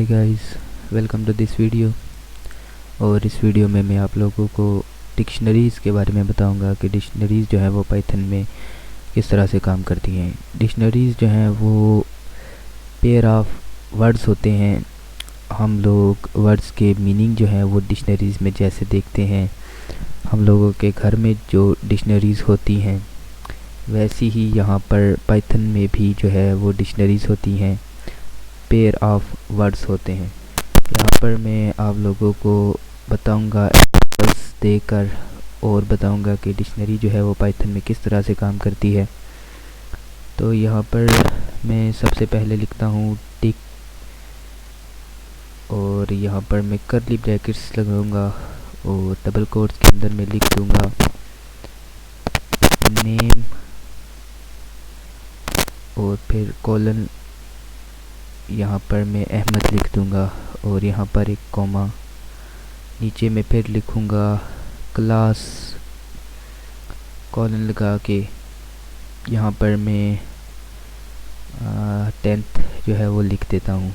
Hi guys, welcome to this video. और इस video में मैं आप लोगों को डिक्शनरीज़ के बारे में बताऊंगा कि डिक्शनरीज़ जो है वो पाइथन में किस तरह से काम करती हैं। डिक्शनरीज़ जो हैं वो पेयर ऑफ वर्ड्स होते हैं। हम लोग वर्ड्स के मीनिंग जो है वो डिक्शनरीज़ में जैसे देखते हैं, हम लोगों के घर में जो डिक्शनरीज़ होती हैं वैसी ही यहाँ पर पाइथन में भी जो है वो डिक्शनरीज़ होती हैं, पेयर ऑफ वर्ड्स होते हैं। यहाँ पर मैं आप लोगों को बताऊंगा एग्जांपल्स देकर, और बताऊंगा कि डिक्शनरी जो है वो पाइथन में किस तरह से काम करती है। तो यहाँ पर मैं सबसे पहले लिखता हूँ टिक, और यहाँ पर मैं कर्ली ब्रैकेट्स लगाऊंगा और डबल कोट्स के अंदर मैं लिख दूंगा नेम, और फिर कॉलन, यहाँ पर मैं अहमद लिख दूंगा और यहाँ पर एक कॉमा, नीचे में फिर लिखूंगा क्लास, कॉलन लगा के यहाँ पर मैं 10th जो है वो लिख देता हूँ,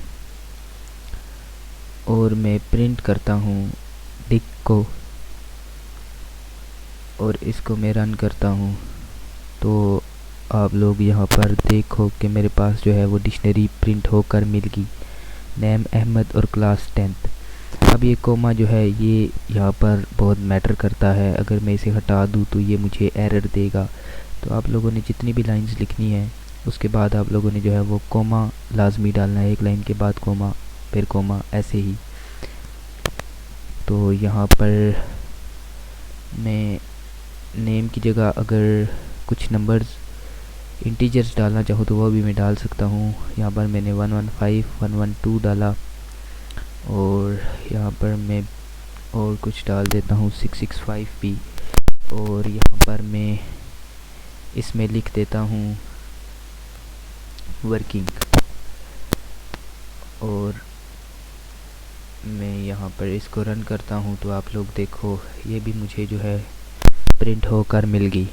और मैं प्रिंट करता हूँ डिक को, और इसको मैं रन करता हूँ। तो आप लोग यहाँ पर देखो कि मेरे पास जो है वो डिक्शनरी प्रिंट होकर मिल गई, नेम अहमद और क्लास 10th। अब ये कोमा जो है ये यहाँ पर बहुत मैटर करता है, अगर मैं इसे हटा दूँ तो ये मुझे एरर देगा। तो आप लोगों ने जितनी भी लाइंस लिखनी है उसके बाद आप लोगों ने जो है वो कोमा लाजमी डालना है, एक लाइन के बाद कोमा फिर कोमा, ऐसे ही। तो यहाँ पर मैं नेम की जगह अगर कुछ नंबर्स इंटीजर्स डालना चाहूँ तो वो भी मैं डाल सकता हूँ। यहाँ पर मैंने 115 112 डाला, और यहाँ पर मैं और कुछ डाल देता हूँ 665 भी, और यहाँ पर मैं इसमें लिख देता हूँ वर्किंग, और मैं यहाँ पर इसको रन करता हूँ तो आप लोग देखो ये भी मुझे जो है प्रिंट होकर मिल गई।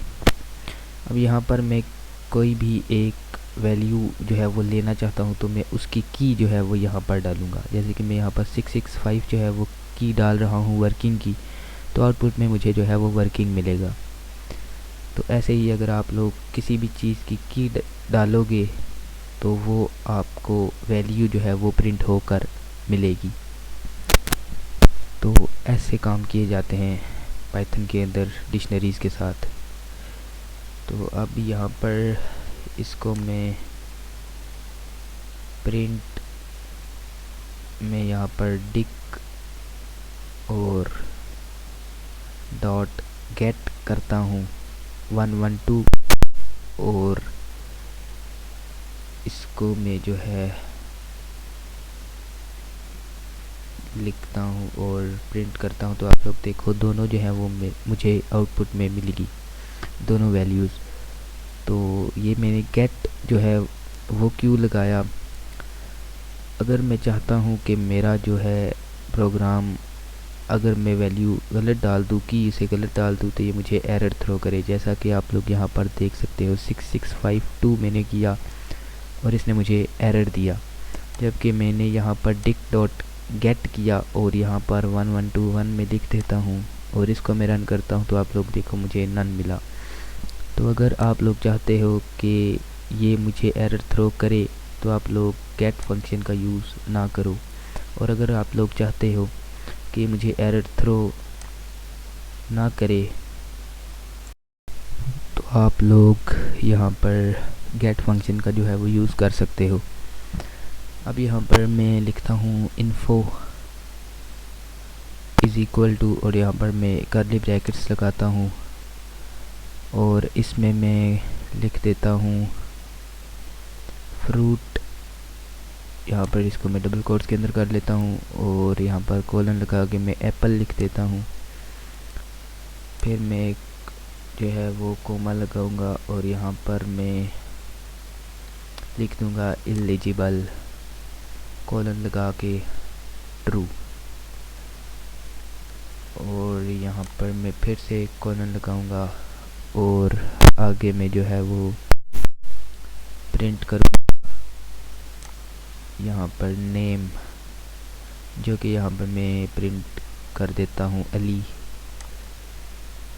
अब यहाँ पर मैं कोई भी एक वैल्यू जो है वो लेना चाहता हूँ तो मैं उसकी की जो है वो यहाँ पर डालूँगा। जैसे कि मैं यहाँ पर 665 जो है वो की डाल रहा हूँ वर्किंग की, तो आउटपुट में मुझे जो है वो वर्किंग मिलेगा। तो ऐसे ही अगर आप लोग किसी भी चीज़ की डालोगे तो वो आपको वैल्यू जो है वो प्रिंट होकर मिलेगी। तो ऐसे काम किए जाते हैं पाइथन के अंदर डिक्शनरीज़ के साथ। तो अब यहाँ पर इसको मैं प्रिंट में यहाँ पर डिक और डॉट गेट करता हूँ 112, और इसको मैं जो है लिखता हूँ और प्रिंट करता हूँ। तो आप लोग देखो दोनों जो है वो मुझे आउटपुट में मिलेगी, दोनों वैल्यूज़। तो ये मैंने गेट जो है वो क्यों लगाया, अगर मैं चाहता हूँ कि मेरा जो है प्रोग्राम अगर मैं वैल्यू गलत डाल दूँ, की इसे गलत डाल दूँ, तो ये मुझे एरर थ्रो करे। जैसा कि आप लोग यहाँ पर देख सकते हो 6652 मैंने किया और इसने मुझे एरर दिया, जबकि मैंने यहाँ पर डिक डॉट गेट किया और यहाँ पर 1121 में लिख देता हूँ और इसको मैं रन करता हूँ तो आप लोग देखो मुझे नन मिला। तो अगर आप लोग चाहते हो कि ये मुझे एरर थ्रो करे तो आप लोग गेट फंक्शन का यूज़ ना करो, और अगर आप लोग चाहते हो कि मुझे एरर थ्रो ना करे तो आप लोग यहाँ पर गेट फंक्शन का जो है वो यूज़ कर सकते हो। अब यहाँ पर मैं लिखता हूँ इन्फो इज़ इक्वल टू, और यहाँ पर मैं कर्ली ब्रैकेट्स लगाता हूँ और इसमें मैं लिख देता हूँ फ्रूट, यहाँ पर इसको मैं डबल कोट्स के अंदर कर लेता हूँ और यहाँ पर कोलन लगा के मैं एप्पल लिख देता हूँ। फिर मैं जो है वो कोमा लगाऊंगा और यहाँ पर मैं लिख दूंगा इलिजिबल, कोलन लगा के ट्रू, और यहाँ पर मैं फिर से कोलन लगाऊंगा और आगे में जो है वो प्रिंट करूँगा यहाँ पर नेम जो कि यहाँ पर मैं प्रिंट कर देता हूँ अली,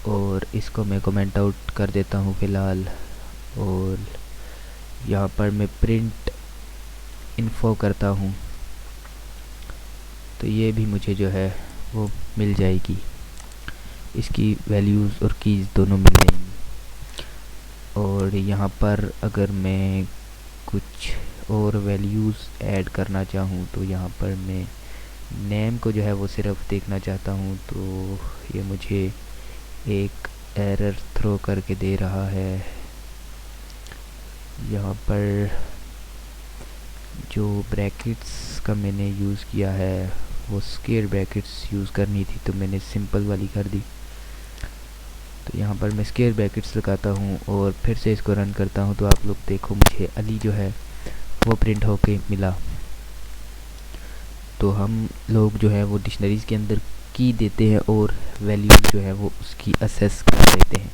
और इसको मैं कमेंट आउट कर देता हूँ फ़िलहाल। और यहाँ पर मैं प्रिंट इन्फो करता हूँ, तो ये भी मुझे जो है वो मिल जाएगी, इसकी वैल्यूज़ और कीज़ दोनों मिल जाएंगी। और यहाँ पर अगर मैं कुछ और वैल्यूज़ ऐड करना चाहूँ तो यहाँ पर मैं नेम को जो है वो सिर्फ देखना चाहता हूँ, तो ये मुझे एक एरर थ्रो करके दे रहा है। यहाँ पर जो ब्रैकेट्स का मैंने यूज़ किया है वो स्क्वायर ब्रैकेट्स यूज़ करनी थी, तो मैंने सिंपल वाली कर दी। तो यहाँ पर मैं स्क्वायर ब्रैकेट्स लगाता हूँ और फिर से इसको रन करता हूँ, तो आप लोग देखो मुझे अली जो है वो प्रिंट होके मिला। तो हम लोग जो है वो डिक्शनरीज़ के अंदर की देते हैं और वैल्यू जो है वो उसकी असेस कर देते हैं।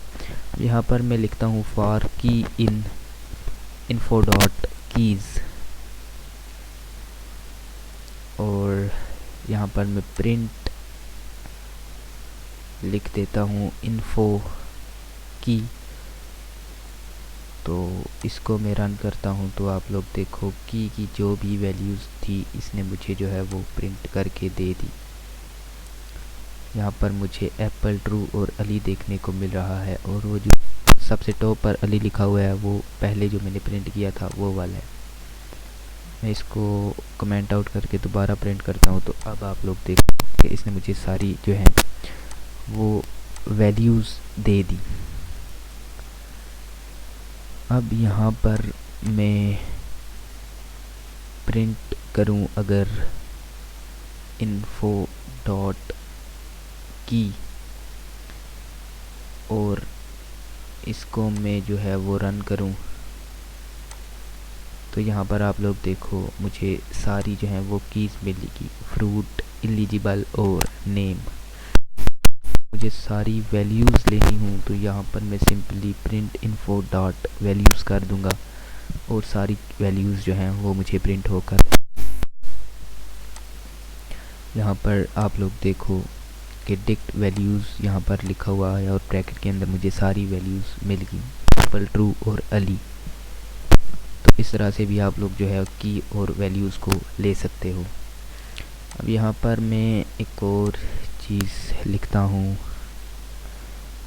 यहाँ पर मैं लिखता हूँ फॉर की इन इन्फो डॉट कीज़, और यहाँ पर मैं प्रिंट लिख देता हूँ इन्फो की। तो इसको मैं रन करता हूँ, तो आप लोग देखो की जो भी वैल्यूज़ थी इसने मुझे जो है वो प्रिंट करके दे दी। यहाँ पर मुझे एप्पल, ट्रू और अली देखने को मिल रहा है, और वो जो सबसे टॉप पर अली लिखा हुआ है वो पहले जो मैंने प्रिंट किया था वो वाला है। मैं इसको कमेंट आउट करके दोबारा प्रिंट करता हूँ, तो अब आप लोग देखो कि इसने मुझे सारी जो है वो वैल्यूज़ दे दी। अब यहाँ पर मैं प्रिंट करूँ अगर इन्फो डॉट की, और इसको मैं जो है वो रन करूँ, तो यहाँ पर आप लोग देखो मुझे सारी जो है वो कीज़ मिलेगी, फ्रूट, एलिजिबल और नेम। मुझे सारी वैल्यूज़ लेनी हूँ, तो यहाँ पर मैं simply print info dot values कर दूँगा और सारी वैल्यूज़ जो हैं वो मुझे प्रिंट होकर, यहाँ पर आप लोग देखो कि डिक्ट वैल्यूज़ यहाँ पर लिखा हुआ है और ब्रैकेट के अंदर मुझे सारी वैल्यूज़ मिल गई, एप्पल, ट्रू और अली। तो इस तरह से भी आप लोग जो है की और वैल्यूज़ को ले सकते हो। अब यहाँ पर मैं एक और चीज़ लिखता हूँ,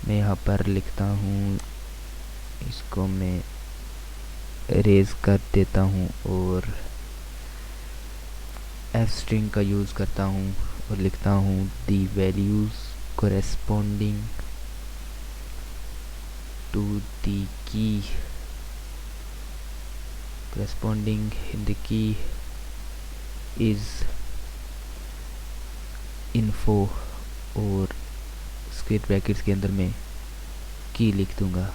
मैं यहाँ पर लिखता हूँ, इसको मैं इरेज कर देता हूँ और एफ स्ट्रिंग का यूज़ करता हूँ और लिखता हूँ दी values corresponding to the key corresponding in the key is info, और स्क्वायर ब्रैकेट्स के अंदर मैं की लिख दूँगा।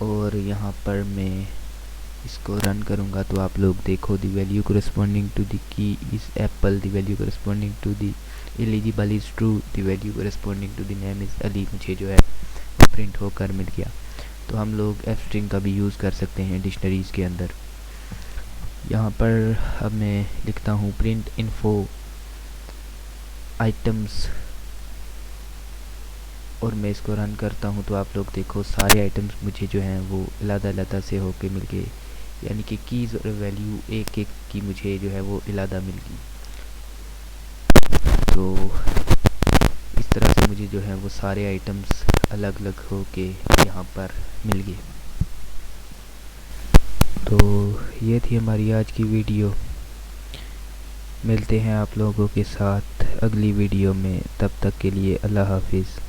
और यहाँ पर मैं इसको रन करूँगा, तो आप लोग देखो the value corresponding to the key is apple, the value corresponding to the eligible is true, the value corresponding to the name is Ali मुझे जो है प्रिंट होकर मिल गया। तो हम लोग एफ स्ट्रिंग का भी यूज़ कर सकते हैं डिक्शनरीज़ के अंदर। यहाँ पर अब मैं लिखता हूँ प्रिंट इन्फो आइटम्स, और मैं इसको रन करता हूँ, तो आप लोग देखो सारे आइटम्स मुझे जो हैं वो अलग-अलग से होके मिल गए, यानी कि कीज़ और वैल्यू एक एक की मुझे जो है वो अलग मिल गई। तो इस तरह से मुझे जो है वो सारे आइटम्स अलग अलग होके यहाँ पर मिल गए। तो ये थी हमारी आज की वीडियो। मिलते हैं आप लोगों के साथ अगली वीडियो में, तब तक के लिए अल्लाह हाफिज़।